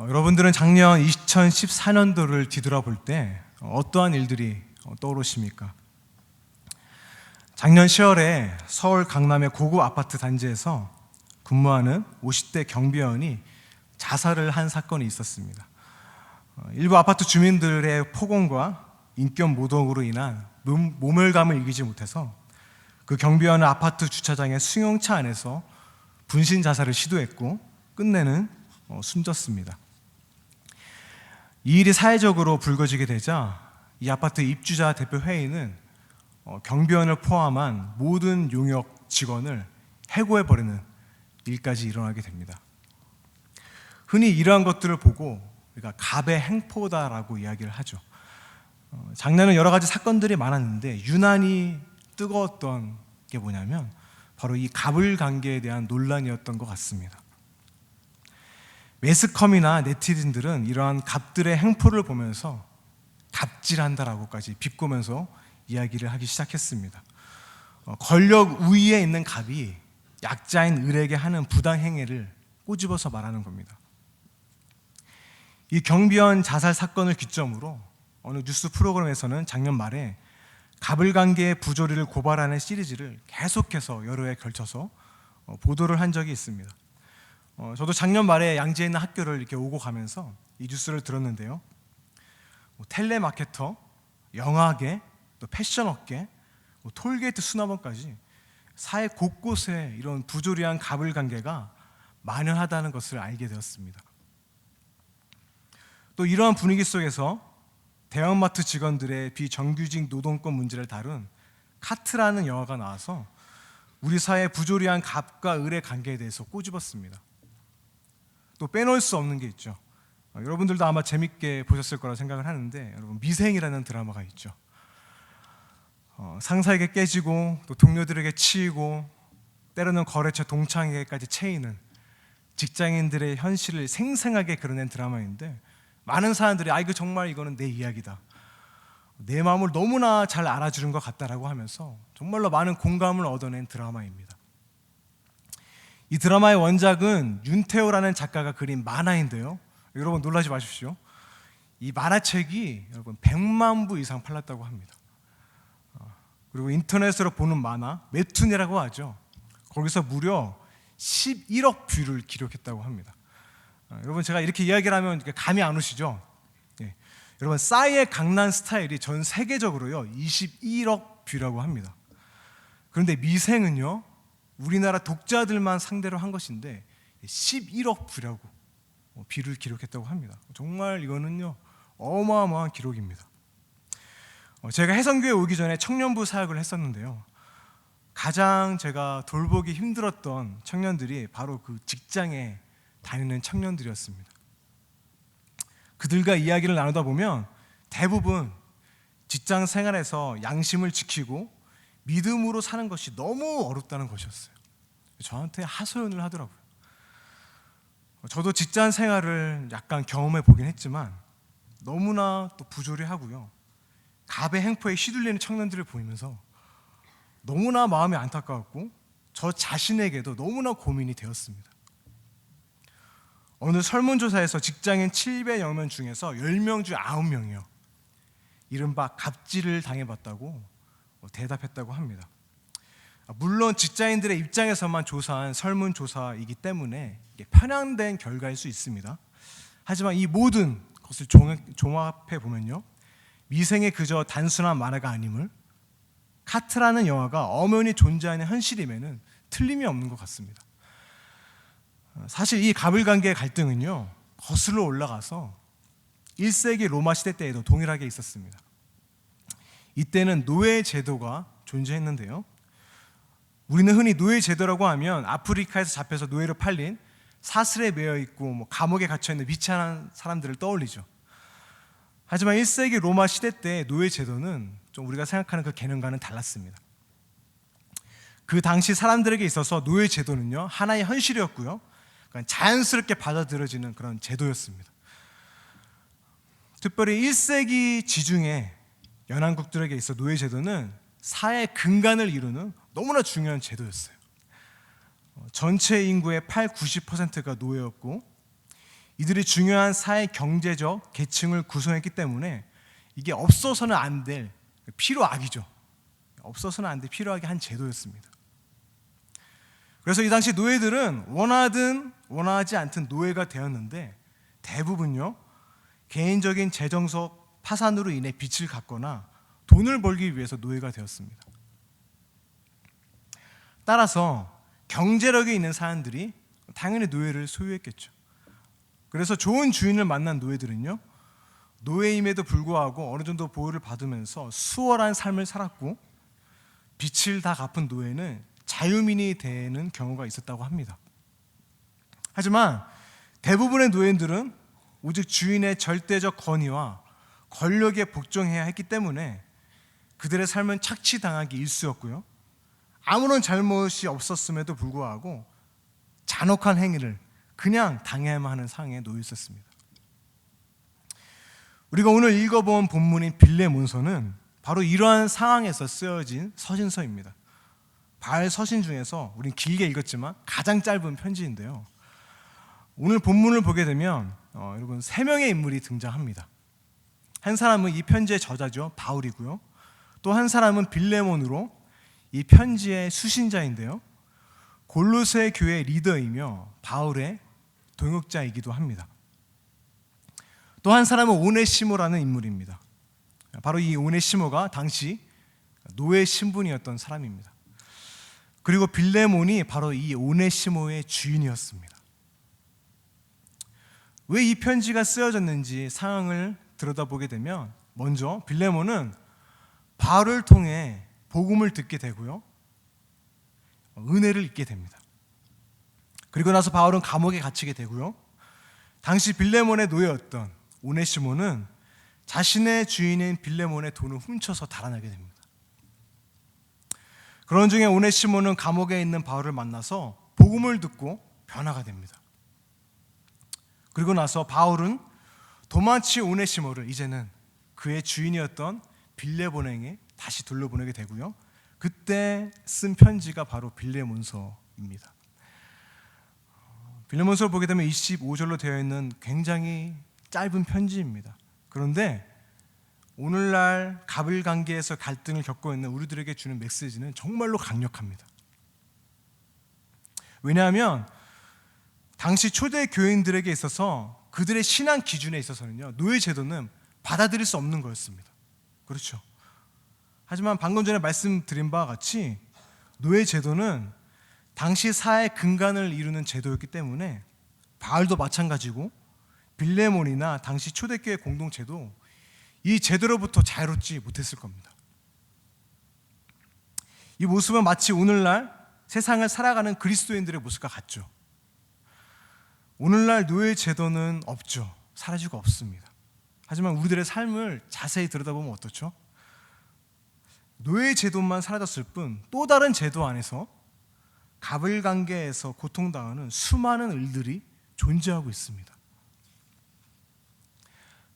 여러분들은 작년 2014년도를 뒤돌아볼 때 어떠한 일들이 떠오르십니까? 작년 10월에 서울 강남의 고급 아파트 단지에서 근무하는 50대 경비원이 자살을 한 사건이 있었습니다. 일부 아파트 주민들의 폭언과 인격 모독으로 인한 모멸감을 이기지 못해서 그 경비원은 아파트 주차장의 승용차 안에서 분신 자살을 시도했고 끝내는 숨졌습니다. 이 일이 사회적으로 불거지게 되자 이 아파트 입주자 대표 회의는 경비원을 포함한 모든 용역 직원을 해고해버리는 일까지 일어나게 됩니다. 흔히 이러한 것들을 보고 우리가 갑의 행포다라고 이야기를 하죠. 작년에 여러 가지 사건들이 많았는데 유난히 뜨거웠던 게 뭐냐면 바로 이 갑을 관계에 대한 논란이었던 것 같습니다. 매스컴이나 네티즌들은 이러한 갑들의 행포를 보면서 갑질한다라고까지 비꼬면서 이야기를 하기 시작했습니다. 권력 우위에 있는 갑이 약자인 을에게 하는 부당행위를 꼬집어서 말하는 겁니다. 이 경비원 자살 사건을 기점으로 어느 뉴스 프로그램에서는 작년 말에 갑을 관계의 부조리를 고발하는 시리즈를 계속해서 여러 해 걸쳐서 보도를 한 적이 있습니다. 저도 작년 말에 양재에 있는 학교를 이렇게 오고 가면서 이 뉴스를 들었는데요. 텔레마케터, 영화계, 또 패션업계, 톨게이트 수납원까지 사회 곳곳에 이런 부조리한 갑을 관계가 만연하다는 것을 알게 되었습니다. 또 이러한 분위기 속에서 대형마트 직원들의 비정규직 노동권 문제를 다룬 카트라는 영화가 나와서 우리 사회의 부조리한 갑과 을의 관계에 대해서 꼬집었습니다. 또 빼놓을 수 없는 게 있죠. 여러분들도 아마 재밌게 보셨을 거라 생각을 하는데 여러분 미생이라는 드라마가 있죠. 상사에게 깨지고 또 동료들에게 치이고 때로는 거래처 동창에게까지 채이는 직장인들의 현실을 생생하게 그려낸 드라마인데 많은 사람들이 이거 정말 이거는 내 이야기다, 내 마음을 너무나 잘 알아주는 것 같다라고 하면서 정말로 많은 공감을 얻어낸 드라마입니다. 이 드라마의 원작은 윤태호라는 작가가 그린 만화인데요. 여러분 놀라지 마십시오. 이 만화책이 여러분 100만 부 이상 팔렸다고 합니다. 그리고 인터넷으로 보는 만화 웹툰이라고 하죠. 거기서 무려 11억 뷰를 기록했다고 합니다. 여러분 제가 이렇게 이야기를 하면 감이 안 오시죠? 네. 여러분 싸이의 강남 스타일이 전 세계적으로요 21억 뷰라고 합니다. 그런데 미생은요 우리나라 독자들만 상대로 한 것인데 11억 뷰를 기록했다고 합니다. 정말 이거는요 어마어마한 기록입니다. 제가 해성교에 오기 전에 청년부 사역을 했었는데요. 가장 제가 돌보기 힘들었던 청년들이 바로 그 직장에 다니는 청년들이었습니다. 그들과 이야기를 나누다 보면 대부분 직장 생활에서 양심을 지키고 믿음으로 사는 것이 너무 어렵다는 것이었어요. 저한테 하소연을 하더라고요. 저도 직장 생활을 약간 경험해 보긴 했지만 너무나 또 부조리하고요. 갑의 행포에 휘둘리는 청년들을 보이면서 너무나 마음이 안타까웠고 저 자신에게도 너무나 고민이 되었습니다. 어느 설문조사에서 직장인 700여 명 중에서 10명 중 9명이요 이른바 갑질을 당해봤다고 대답했다고 합니다. 물론 직장인들의 입장에서만 조사한 설문조사이기 때문에 이게 편향된 결과일 수 있습니다. 하지만 이 모든 것을 종합해 보면요 미생의 그저 단순한 만화가 아님을 카트라는 영화가 엄연히 존재하는 현실임에는 틀림이 없는 것 같습니다. 사실 이 갑을 관계의 갈등은요 거슬러 올라가서 1세기 로마 시대 때에도 동일하게 있었습니다. 이때는 노예 제도가 존재했는데요. 우리는 흔히 노예 제도라고 하면 아프리카에서 잡혀서 노예로 팔린 사슬에 매여 있고 감옥에 갇혀 있는 미천한 사람들을 떠올리죠. 하지만 1세기 로마 시대 때 노예 제도는 좀 우리가 생각하는 그 개념과는 달랐습니다. 그 당시 사람들에게 있어서 노예 제도는요 하나의 현실이었고요. 그러니까 자연스럽게 받아들여지는 그런 제도였습니다. 특별히 1세기 지중해 연안국들에게 있어 노예 제도는 사회 근간을 이루는 너무나 중요한 제도였어요. 전체 인구의 80-90%가 노예였고 이들이 중요한 사회 경제적 계층을 구성했기 때문에 이게 없어서는 안 될 필요악이죠. 없어서는 안 될 필요하게 한 제도였습니다. 그래서 이 당시 노예들은 원하든 원하지 않든 노예가 되었는데 대부분요 개인적인 재정적 파산으로 인해 빚을 갚거나 돈을 벌기 위해서 노예가 되었습니다. 따라서 경제력이 있는 사람들이 당연히 노예를 소유했겠죠. 그래서 좋은 주인을 만난 노예들은요 노예임에도 불구하고 어느 정도 보호를 받으면서 수월한 삶을 살았고 빚을 다 갚은 노예는 자유민이 되는 경우가 있었다고 합니다. 하지만 대부분의 노예들은 오직 주인의 절대적 권위와 권력에 복종해야 했기 때문에 그들의 삶은 착취당하기 일쑤였고요. 아무런 잘못이 없었음에도 불구하고 잔혹한 행위를 그냥 당해야만 하는 상황에 놓여 있었습니다. 우리가 오늘 읽어본 본문인 빌레몬서는 바로 이러한 상황에서 쓰여진 서신서입니다. 바알 서신 중에서 우린 길게 읽었지만 가장 짧은 편지인데요. 오늘 본문을 보게 되면 여러분 3명의 인물이 등장합니다. 한 사람은 이 편지의 저자죠, 바울이고요. 또 한 사람은 빌레몬으로 이 편지의 수신자인데요. 골로새 교회 리더이며 바울의 동역자이기도 합니다. 또 한 사람은 오네시모라는 인물입니다. 바로 이 오네시모가 당시 노예 신분이었던 사람입니다. 그리고 빌레몬이 바로 이 오네시모의 주인이었습니다. 왜 이 편지가 쓰여졌는지 상황을 들여다보게 되면 먼저 빌레몬은 바울을 통해 복음을 듣게 되고요. 은혜를 잊게 됩니다. 그리고 나서 바울은 감옥에 갇히게 되고요. 당시 빌레몬의 노예였던 오네시모는 자신의 주인인 빌레몬의 돈을 훔쳐서 달아나게 됩니다. 그런 중에 오네시모는 감옥에 있는 바울을 만나서 복음을 듣고 변화가 됩니다. 그리고 나서 바울은 도마치 오네시모를 이제는 그의 주인이었던 빌레몬에게 다시 돌려보내게 되고요. 그때 쓴 편지가 바로 빌레몬서입니다. 빌레몬서를 보게 되면 25절로 되어 있는 굉장히 짧은 편지입니다. 그런데 오늘날 갑을 관계에서 갈등을 겪고 있는 우리들에게 주는 메시지는 정말로 강력합니다. 왜냐하면 당시 초대 교인들에게 있어서 그들의 신앙 기준에 있어서는요 노예 제도는 받아들일 수 없는 거였습니다. 그렇죠. 하지만 방금 전에 말씀드린 바와 같이 노예 제도는 당시 사회의 근간을 이루는 제도였기 때문에 바울도 마찬가지고 빌레몬이나 당시 초대교회 공동체도 이 제도로부터 자유롭지 못했을 겁니다. 이 모습은 마치 오늘날 세상을 살아가는 그리스도인들의 모습과 같죠. 오늘날 노예 제도는 없죠. 사라지고 없습니다. 하지만 우리들의 삶을 자세히 들여다보면 어떻죠? 노예 제도만 사라졌을 뿐 또 다른 제도 안에서 갑을 관계에서 고통당하는 수많은 일들이 존재하고 있습니다.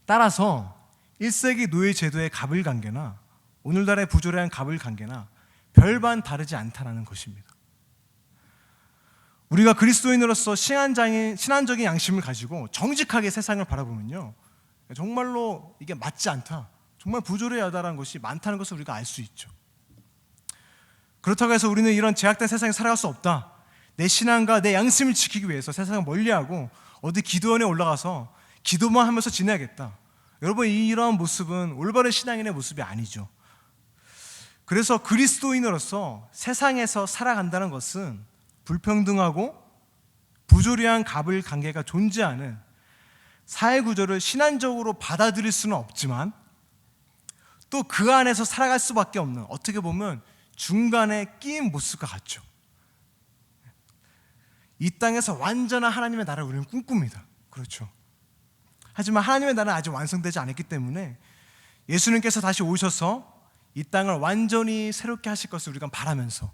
따라서 1세기 노예 제도의 갑을 관계나 오늘날의 부조리한 갑을 관계나 별반 다르지 않다는 것입니다. 우리가 그리스도인으로서 신앙적인 양심을 가지고 정직하게 세상을 바라보면요 정말로 이게 맞지 않다, 정말 부조리하다는 것이 많다는 것을 우리가 알 수 있죠. 그렇다고 해서 우리는 이런 제약된 세상에 살아갈 수 없다, 내 신앙과 내 양심을 지키기 위해서 세상을 멀리하고 어디 기도원에 올라가서 기도만 하면서 지내야겠다, 여러분 이런 모습은 올바른 신앙인의 모습이 아니죠. 그래서 그리스도인으로서 세상에서 살아간다는 것은 불평등하고 부조리한 갑을 관계가 존재하는 사회 구조를 신앙적으로 받아들일 수는 없지만 또 그 안에서 살아갈 수밖에 없는, 어떻게 보면 중간에 끼인 모습과 같죠. 이 땅에서 완전한 하나님의 나라를 우리는 꿈꿉니다. 그렇죠. 하지만 하나님의 나라는 아직 완성되지 않았기 때문에 예수님께서 다시 오셔서 이 땅을 완전히 새롭게 하실 것을 우리가 바라면서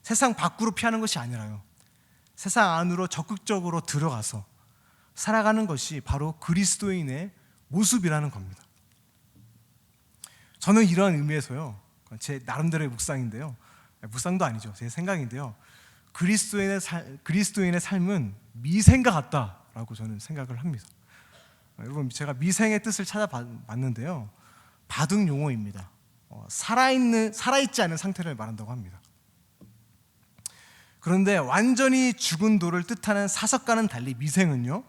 세상 밖으로 피하는 것이 아니라요 세상 안으로 적극적으로 들어가서 살아가는 것이 바로 그리스도인의 모습이라는 겁니다. 저는 이런 의미에서요 제 나름대로의 묵상인데요, 묵상도 아니죠, 제 생각인데요, 그리스도인의 삶은 미생과 같다 아닐까라고 저는 생각을 합니다. 여러분, 제가 미생의 뜻을 찾아봤는데요, 바둑 용어입니다. 살아있지 않은 상태를 말한다고 합니다. 그런데 완전히 죽은 돌을 뜻하는 사석과는 달리 미생은요,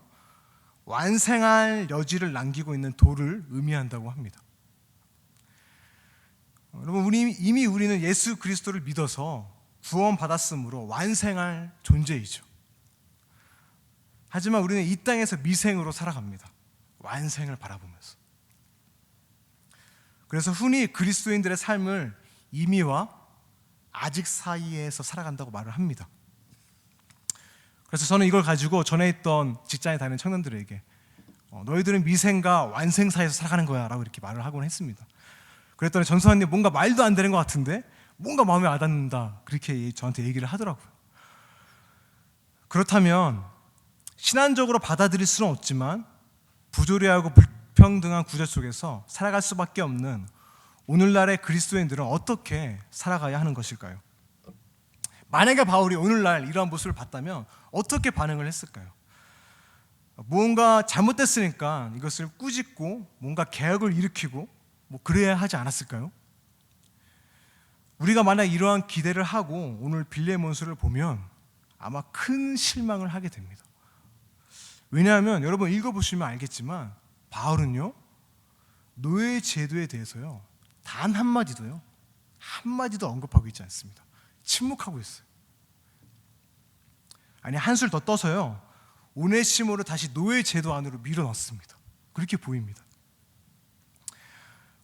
완생할 여지를 남기고 있는 돌을 의미한다고 합니다. 여러분, 이미 우리는 예수 그리스도를 믿어서 구원받았으므로 완생할 존재이죠. 하지만 우리는 이 땅에서 미생으로 살아갑니다. 완생을 바라보면서. 그래서 흔히 그리스도인들의 삶을 이미와 아직 사이에서 살아간다고 말을 합니다. 그래서 저는 이걸 가지고 전에 있던 직장에 다니는 청년들에게 너희들은 미생과 완생 사이에서 살아가는 거야 라고 이렇게 말을 하곤 했습니다. 그랬더니 전사님, 뭔가 말도 안 되는 것 같은데 뭔가 마음에 와닿는다, 그렇게 저한테 얘기를 하더라고요. 그렇다면 신앙적으로 받아들일 수는 없지만 부조리하고 불평등한 구조 속에서 살아갈 수밖에 없는 오늘날의 그리스도인들은 어떻게 살아가야 하는 것일까요? 만약에 바울이 오늘날 이러한 모습을 봤다면 어떻게 반응을 했을까요? 무언가 잘못됐으니까 이것을 꾸짖고 뭔가 개혁을 일으키고 그래야 하지 않았을까요? 우리가 만약 이러한 기대를 하고 오늘 빌레몬서를 보면 아마 큰 실망을 하게 됩니다. 왜냐하면 여러분 읽어보시면 알겠지만 바울은요, 노예 제도에 대해서요 단 한마디도 언급하고 있지 않습니다. 침묵하고 있어요. 아니, 한술 더 떠서요, 오네시모를 다시 노예 제도 안으로 밀어넣습니다. 그렇게 보입니다.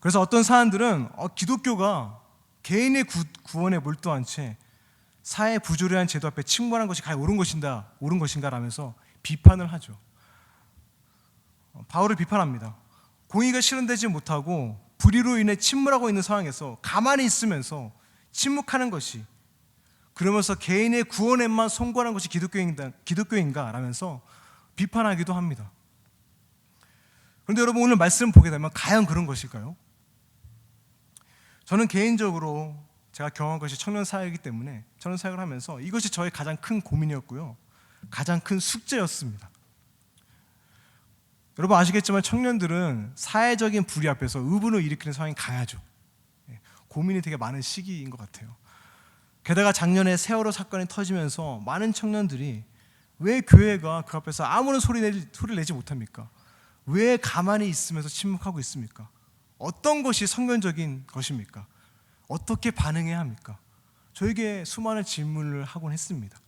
그래서 어떤 사람들은 기독교가 개인의 구원에 몰두한 채 사회 부조리한 제도 앞에 침몰한 것이 과연 옳은 것인가 라면서 비판을 하죠. 바울을 비판합니다. 공의가 실현되지 못하고 불의로 인해 침몰하고 있는 상황에서 가만히 있으면서 침묵하는 것이, 그러면서 개인의 구원에만 송구하는 것이 기독교인가 라면서 비판하기도 합니다. 그런데 여러분, 오늘 말씀 보게 되면 과연 그런 것일까요? 저는 개인적으로 제가 경험한 것이 청년 사역이기 때문에 청년 사역을 하면서 이것이 저의 가장 큰 고민이었고요, 가장 큰 숙제였습니다. 여러분 아시겠지만 청년들은 사회적인 불의 앞에서 의분을 일으키는 상황이 강하죠. 고민이 되게 많은 시기인 것 같아요. 게다가 작년에 세월호 사건이 터지면서 많은 청년들이 왜 교회가 그 앞에서 아무런 소리를 내지 못합니까? 왜 가만히 있으면서 침묵하고 있습니까? 어떤 것이 성경적인 것입니까? 어떻게 반응해야 합니까? 저에게 수많은 질문을 하곤 했습니다.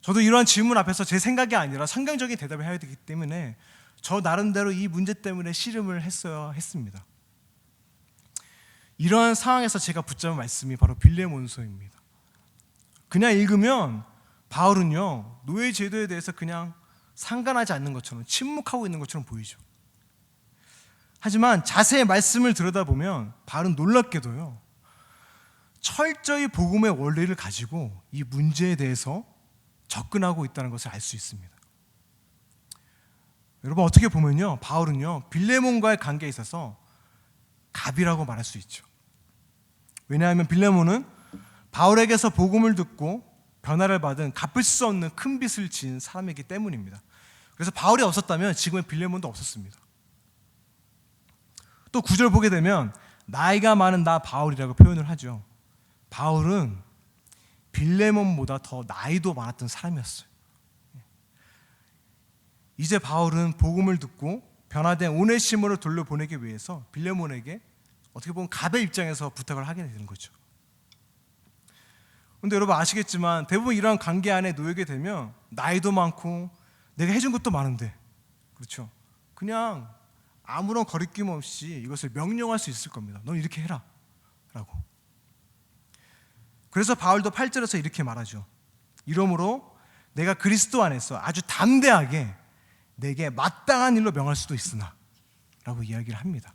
저도 이러한 질문 앞에서 제 생각이 아니라 성경적인 대답을 해야 되기 때문에 저 나름대로 이 문제 때문에 씨름을 했어야 했습니다. 이러한 상황에서 제가 붙잡은 말씀이 바로 빌레몬서입니다. 그냥 읽으면 바울은요, 노예 제도에 대해서 그냥 상관하지 않는 것처럼 침묵하고 있는 것처럼 보이죠. 하지만 자세히 말씀을 들여다보면 바울은 놀랍게도요, 철저히 복음의 원리를 가지고 이 문제에 대해서 접근하고 있다는 것을 알 수 있습니다. 여러분 어떻게 보면요, 바울은요 빌레몬과의 관계에 있어서 갑이라고 말할 수 있죠. 왜냐하면 빌레몬은 바울에게서 복음을 듣고 변화를 받은 갚을 수 없는 큰 빚을 지은 사람이기 때문입니다. 그래서 바울이 없었다면 지금의 빌레몬도 없었습니다. 또 9절 보게 되면 나이가 많은 나 바울이라고 표현을 하죠. 바울은 빌레몬보다 더 나이도 많았던 사람이었어요. 이제 바울은 복음을 듣고 변화된 오네시모를 돌려보내기 위해서 빌레몬에게 어떻게 보면 갑의 입장에서 부탁을 하게 되는 거죠. 그런데 여러분 아시겠지만 대부분 이러한 관계 안에 놓이게 되면 나이도 많고 내가 해준 것도 많은데, 그렇죠, 그냥 아무런 거리낌 없이 이것을 명령할 수 있을 겁니다. 넌 이렇게 해라 라고. 그래서 바울도 8절에서 이렇게 말하죠. 이러므로 내가 그리스도 안에서 아주 담대하게 내게 마땅한 일로 명할 수도 있으나 라고 이야기를 합니다.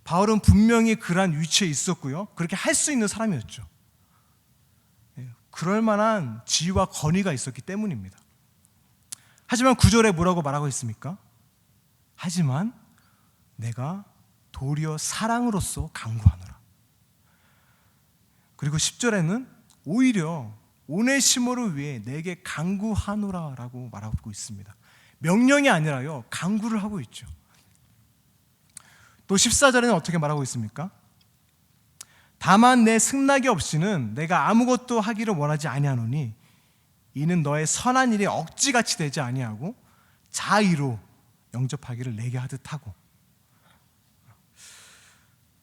바울은 분명히 그러한 위치에 있었고요, 그렇게 할 수 있는 사람이었죠. 그럴 만한 지위와 권위가 있었기 때문입니다. 하지만 9절에 뭐라고 말하고 있습니까? 하지만 내가 도리어 사랑으로서 강구하노라. 그리고 10절에는 오히려 오네시모를 위해 내게 간구하노라라고 말하고 있습니다. 명령이 아니라요, 간구를 하고 있죠. 또 14절에는 어떻게 말하고 있습니까? 다만 내 승낙이 없이는 내가 아무것도 하기를 원하지 아니하노니 이는 너의 선한 일이 억지같이 되지 아니하고 자의로 영접하기를 내게 하듯 하고.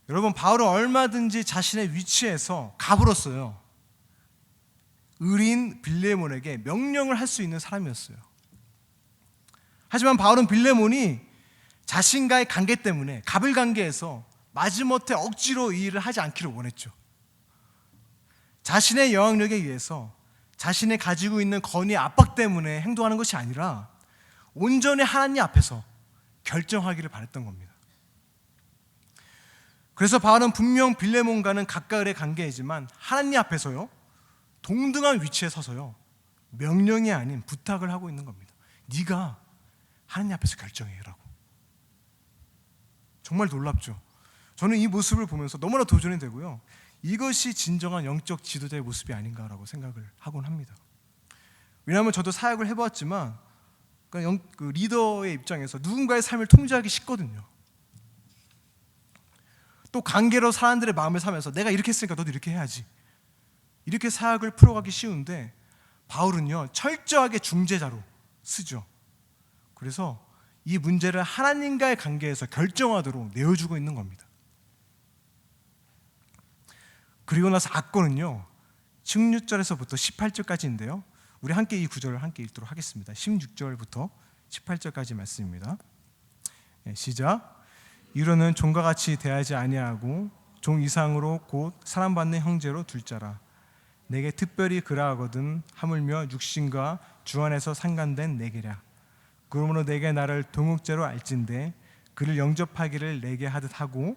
여러분, 바울은 얼마든지 자신의 위치에서 갑으로써요, 의리인 빌레몬에게 명령을 할 수 있는 사람이었어요. 하지만 바울은 빌레몬이 자신과의 관계 때문에, 갑을 관계에서 마지못해 억지로 이 일을 하지 않기를 원했죠. 자신의 영향력에 의해서, 자신이 가지고 있는 권위의 압박 때문에 행동하는 것이 아니라 온전히 하나님 앞에서 결정하기를 바랬던 겁니다. 그래서 바울은 분명 빌레몬과는 가까이의 관계이지만 하나님 앞에서요, 동등한 위치에 서서요, 명령이 아닌 부탁을 하고 있는 겁니다. 네가 하나님 앞에서 결정해라고. 정말 놀랍죠. 저는 이 모습을 보면서 너무나 도전이 되고요, 이것이 진정한 영적 지도자의 모습이 아닌가라고 생각을 하곤 합니다. 왜냐하면 저도 사역을 해보았지만 그 리더의 입장에서 누군가의 삶을 통제하기 쉽거든요. 또 관계로 사람들의 마음을 사면서 내가 이렇게 했으니까 너도 이렇게 해야지, 이렇게 사역을 풀어가기 쉬운데, 바울은요 철저하게 중재자로 쓰죠. 그래서 이 문제를 하나님과의 관계에서 결정하도록 내어주고 있는 겁니다. 그리고 나서 악권은요 16절에서부터 18절까지인데요, 우리 함께 이 구절을 함께 읽도록 하겠습니다. 16절부터 18절까지 말씀입니다. 시작. 이로는 종과 같이 대하지 아니하고 종 이상으로 곧 사랑받는 형제로 둘 자라. 내게 특별히 그라하거든 하물며 육신과 주 안에서 상관된 내게랴. 그러므로 내게 나를 동역자로 알진대 그를 영접하기를 내게 하듯 하고,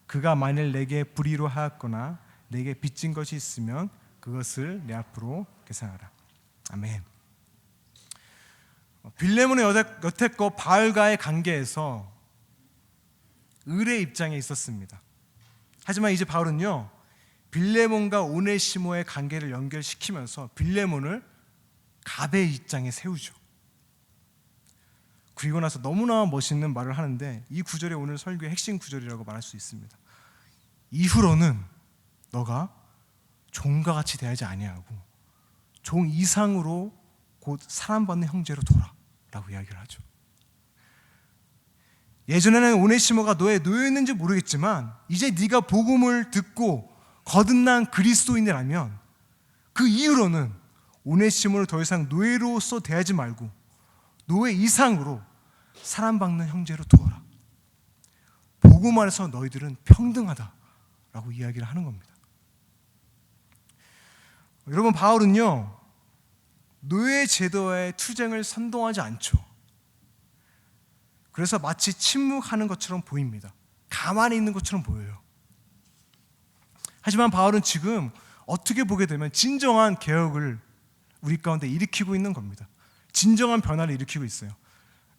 그가 만일 내게 불의로 하였거나 내게 빚진 것이 있으면 그것을 내 앞으로 계산하라. 아멘. 빌레몬은 여태껏 바울과의 관계에서 을의 입장에 있었습니다. 하지만 이제 바울은요 빌레몬과 오네시모의 관계를 연결시키면서 빌레몬을 갑의 입장에 세우죠. 그리고 나서 너무나 멋있는 말을 하는데, 이 구절이 오늘 설교의 핵심 구절이라고 말할 수 있습니다. 이후로는 너가 종과 같이 대하지 아니하고 종 이상으로 곧 사랑받는 형제로 돌아 라고 이야기를 하죠. 예전에는 오네시모가 너의 노예였는지 모르겠지만 이제 네가 복음을 듣고 거듭난 그리스도인이라면 그 이후로는 오네시모를 더 이상 노예로서 대하지 말고 노예 이상으로 사랑받는 형제로 두어라. 복음 안에서 너희들은 평등하다라고 이야기를 하는 겁니다. 여러분, 바울은요 노예 제도의 투쟁을 선동하지 않죠. 그래서 마치 침묵하는 것처럼 보입니다. 가만히 있는 것처럼 보여요. 하지만 바울은 지금 어떻게 보게 되면 진정한 개혁을 우리 가운데 일으키고 있는 겁니다. 진정한 변화를 일으키고 있어요.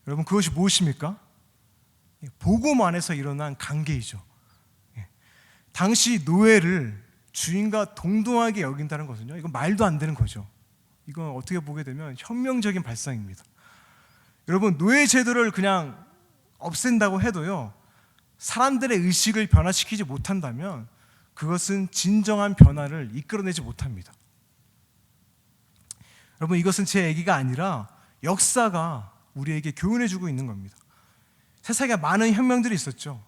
여러분, 그것이 무엇입니까? 복음 안에서 일어난 관계이죠. 당시 노예를 주인과 동등하게 여긴다는 것은요, 이건 말도 안 되는 거죠. 이건 어떻게 보게 되면 혁명적인 발상입니다. 여러분, 노예 제도를 그냥 없앤다고 해도요, 사람들의 의식을 변화시키지 못한다면 그것은 진정한 변화를 이끌어내지 못합니다. 여러분, 이것은 제 얘기가 아니라 역사가 우리에게 교훈해주고 있는 겁니다. 세상에 많은 혁명들이 있었죠.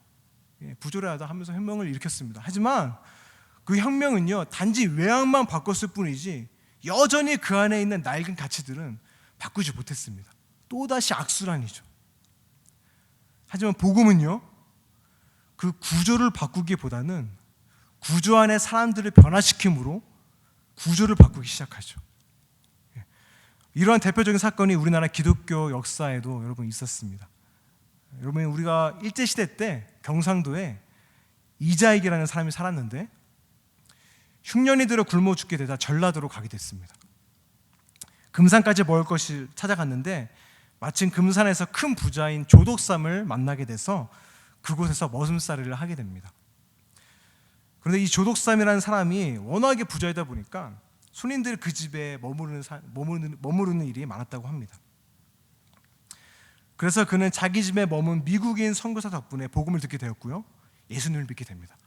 부조리하다 하면서 혁명을 일으켰습니다. 하지만 그 혁명은요 단지 외양만 바꿨을 뿐이지 여전히 그 안에 있는 낡은 가치들은 바꾸지 못했습니다. 또다시 악순환이죠. 하지만 복음은요 그 구조를 바꾸기보다는 구조 안에 사람들을 변화시킴으로 구조를 바꾸기 시작하죠. 이러한 대표적인 사건이 우리나라 기독교 역사에도 여러분 있었습니다. 여러분, 우리가 일제시대 때 경상도에 이자익이라는 사람이 살았는데 흉년이 들어 굶어 죽게 되다 전라도로 가게 됐습니다. 금산까지 먹을 것을 찾아갔는데 마침 금산에서 큰 부자인 조독삼을 만나게 돼서 그곳에서 머슴살이를 하게 됩니다. 그런데 이 조독삼이라는 사람이 워낙에 부자이다 보니까 손님들 그 집에 머무르는 일이 많았다고 합니다. 그래서 그는 자기 집에 머문 미국인 선교사 덕분에 복음을 듣게 되었고요, 예수님을 믿게 됩니다.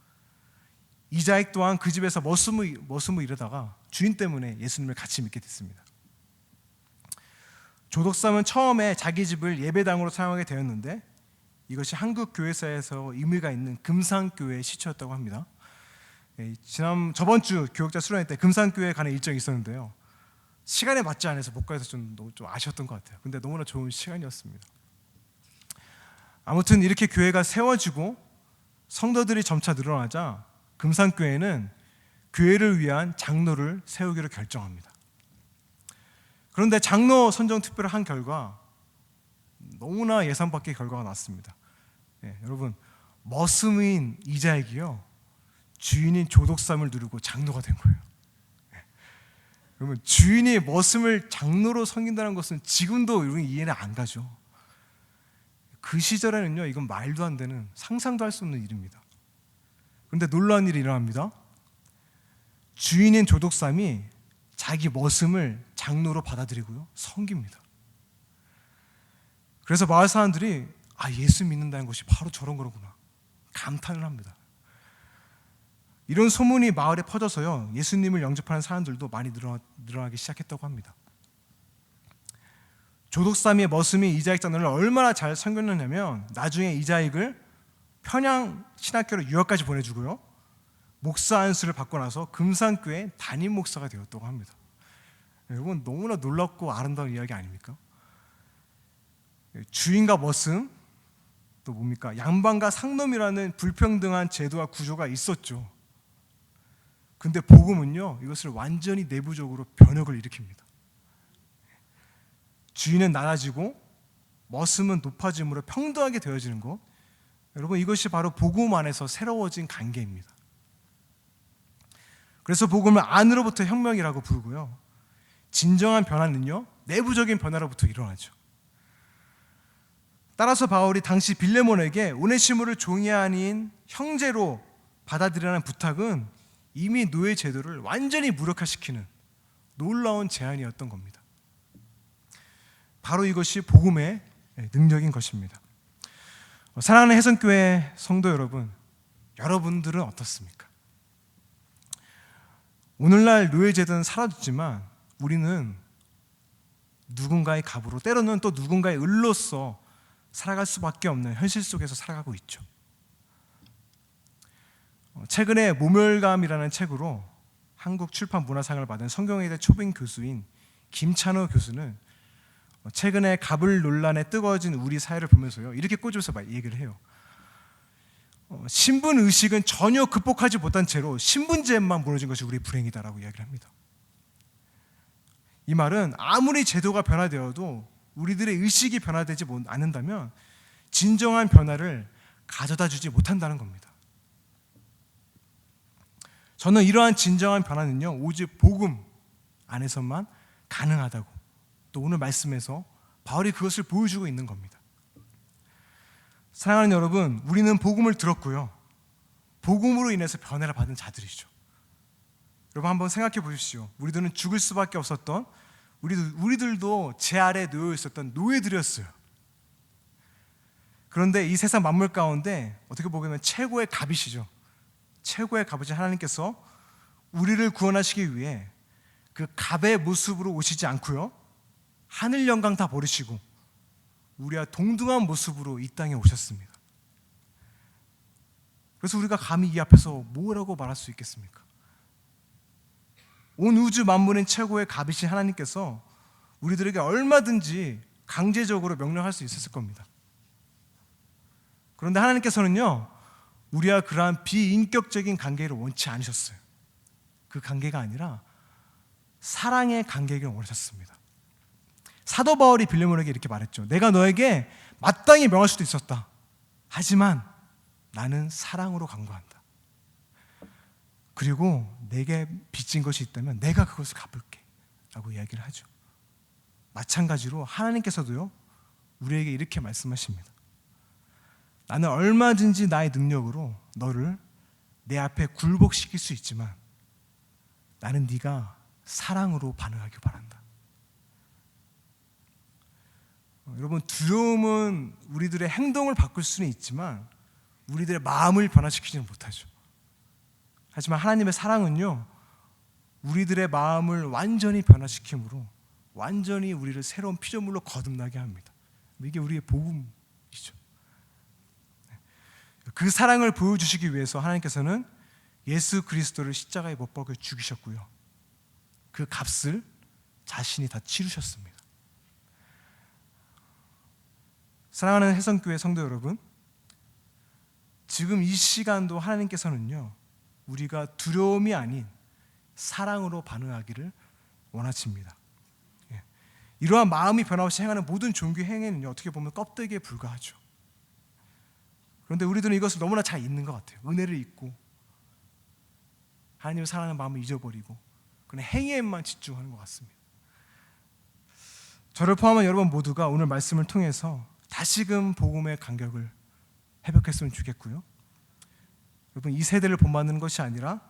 이자익 또한 그 집에서 머슴을 일하다가 주인 때문에 예수님을 같이 믿게 됐습니다. 조덕삼은 처음에 자기 집을 예배당으로 사용하게 되었는데 이것이 한국 교회사에서 의미가 있는 금산교회의 시초였다고 합니다. 저번 주 교역자 수련회 때 금산교회에 가는 일정이 있었는데요, 시간에 맞지 않아서 못 가서 좀 아쉬웠던 것 같아요. 근데 너무나 좋은 시간이었습니다. 아무튼 이렇게 교회가 세워지고 성도들이 점차 늘어나자 금산교회는 교회를 위한 장로를 세우기로 결정합니다. 그런데 장로 선정 투표를 한 결과 너무나 예상 밖의 결과가 났습니다. 여러분, 머슴인 이자익이요, 주인인 조덕삼을 누르고 장로가 된 거예요. 여러분, 주인이 머슴을 장로로 섬긴다는 것은 지금도 우리 이해는 안 가죠. 그 시절에는요, 이건 말도 안 되는, 상상도 할 수 없는 일입니다. 그런데 놀라운 일이 일어납니다. 주인인 조덕삼이 자기 머슴을 장로로 받아들이고요, 섬깁니다. 그래서 마을 사람들이 예수 믿는다는 것이 바로 저런 거구나 감탄을 합니다. 이런 소문이 마을에 퍼져서요, 예수님을 영접하는 사람들도 많이 늘어나기 시작했다고 합니다. 조덕삼의 머슴이 이자익 장로를 얼마나 잘 섬겼느냐면 나중에 이자익을 평양 신학교로 유학까지 보내주고요, 목사 안수를 받고 나서 금산교회 담임 목사가 되었다고 합니다. 여러분, 너무나 놀랍고 아름다운 이야기 아닙니까? 주인과 머슴, 또 뭡니까? 양반과 상놈이라는 불평등한 제도와 구조가 있었죠. 근데 복음은요, 이것을 완전히 내부적으로 변혁을 일으킵니다. 주인은 낮아지고 머슴은 높아짐으로 평등하게 되어지는 것, 여러분, 이것이 바로 복음 안에서 새로워진 관계입니다. 그래서 복음을 안으로부터 혁명이라고 부르고요, 진정한 변화는요, 내부적인 변화로부터 일어나죠. 따라서 바울이 당시 빌레몬에게 오네시모를 종이 아닌 형제로 받아들이라는 부탁은 이미 노예 제도를 완전히 무력화시키는 놀라운 제안이었던 겁니다. 바로 이것이 복음의 능력인 것입니다. 사랑하는 해성교회 성도 여러분, 여러분들은 어떻습니까? 오늘날 노예 제도는 사라졌지만 우리는 누군가의 갑으로, 때로는 또 누군가의 을로서 살아갈 수밖에 없는 현실 속에서 살아가고 있죠. 최근에 모멸감이라는 책으로 한국 출판 문화상을 받은 성경외대 초빙 교수인 김찬호 교수는 최근에 갑을 논란에 뜨거워진 우리 사회를 보면서요, 이렇게 꼬집어서 얘기를 해요. 신분 의식은 전혀 극복하지 못한 채로 신분제만 무너진 것이 우리의 불행이다라고 이야기를 합니다. 이 말은 아무리 제도가 변화되어도 우리들의 의식이 변화되지 않는다면 진정한 변화를 가져다 주지 못한다는 겁니다. 저는 이러한 진정한 변화는요, 오직 복음 안에서만 가능하다고, 또 오늘 말씀에서 바울이 그것을 보여주고 있는 겁니다. 사랑하는 여러분, 우리는 복음을 들었고요, 복음으로 인해서 변화를 받은 자들이죠. 여러분, 한번 생각해 보십시오. 우리들은 죽을 수밖에 없었던, 우리들도 제 아래에 놓여 있었던 노예들이었어요. 그런데 이 세상 만물 가운데 어떻게 보면 최고의 갑이시죠. 최고의 갑이신 하나님께서 우리를 구원하시기 위해 그 갑의 모습으로 오시지 않고요, 하늘 영광 다 버리시고 우리와 동등한 모습으로 이 땅에 오셨습니다. 그래서 우리가 감히 이 앞에서 뭐라고 말할 수 있겠습니까? 온 우주 만물인 최고의 갑이신 하나님께서 우리들에게 얼마든지 강제적으로 명령할 수 있었을 겁니다. 그런데 하나님께서는요, 우리와 그러한 비인격적인 관계를 원치 않으셨어요. 그 관계가 아니라 사랑의 관계를 원하셨습니다. 사도 바울이 빌레몬에게 이렇게 말했죠. 내가 너에게 마땅히 명할 수도 있었다. 하지만 나는 사랑으로 간구한다. 그리고 내게 빚진 것이 있다면 내가 그것을 갚을게 라고 이야기를 하죠. 마찬가지로 하나님께서도요, 우리에게 이렇게 말씀하십니다. 나는 얼마든지 나의 능력으로 너를 내 앞에 굴복시킬 수 있지만 나는 네가 사랑으로 반응하길 바란다. 여러분, 두려움은 우리들의 행동을 바꿀 수는 있지만 우리들의 마음을 변화시키지는 못하죠. 하지만 하나님의 사랑은요, 우리들의 마음을 완전히 변화시키므로 완전히 우리를 새로운 피조물로 거듭나게 합니다. 이게 우리의 복음이죠. 그 사랑을 보여주시기 위해서 하나님께서는 예수 그리스도를 십자가에 못 박아 죽이셨고요, 그 값을 자신이 다 치르셨습니다. 사랑하는 해성교회 성도 여러분, 지금 이 시간도 하나님께서는요, 우리가 두려움이 아닌 사랑으로 반응하기를 원하십니다. 이러한 마음이 변함없이 행하는 모든 종교 행위는요, 어떻게 보면 껍데기에 불과하죠. 그런데 우리들은 이것을 너무나 잘 잊는 것 같아요. 은혜를 잊고 하나님을 사랑하는 마음을 잊어버리고 그냥 행위에만 집중하는 것 같습니다. 저를 포함한 여러분 모두가 오늘 말씀을 통해서 다시금 복음의 간격을 회복했으면 좋겠고요, 여러분, 이 세대를 본받는 것이 아니라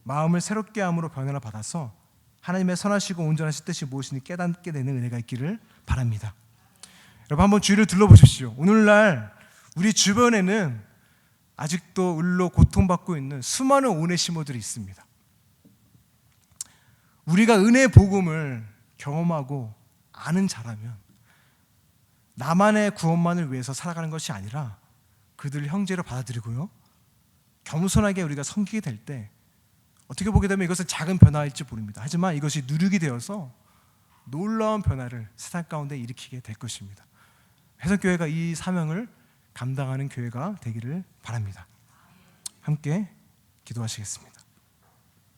마음을 새롭게 함으로 변화를 받아서 하나님의 선하시고 온전하신 뜻이 무엇인지 깨닫게 되는 은혜가 있기를 바랍니다. 여러분, 한번 주위를 둘러보십시오. 오늘날 우리 주변에는 아직도 을로 고통받고 있는 수많은 오네시모들이 있습니다. 우리가 은혜의 복음을 경험하고 아는 자라면 나만의 구원만을 위해서 살아가는 것이 아니라 그들을 형제로 받아들이고요, 겸손하게 우리가 섬기게 될 때 어떻게 보게 되면 이것은 작은 변화일지 모릅니다. 하지만 이것이 누룩이 되어서 놀라운 변화를 세상 가운데 일으키게 될 것입니다. 해성교회가 이 사명을 감당하는 교회가 되기를 바랍니다. 함께 기도하시겠습니다.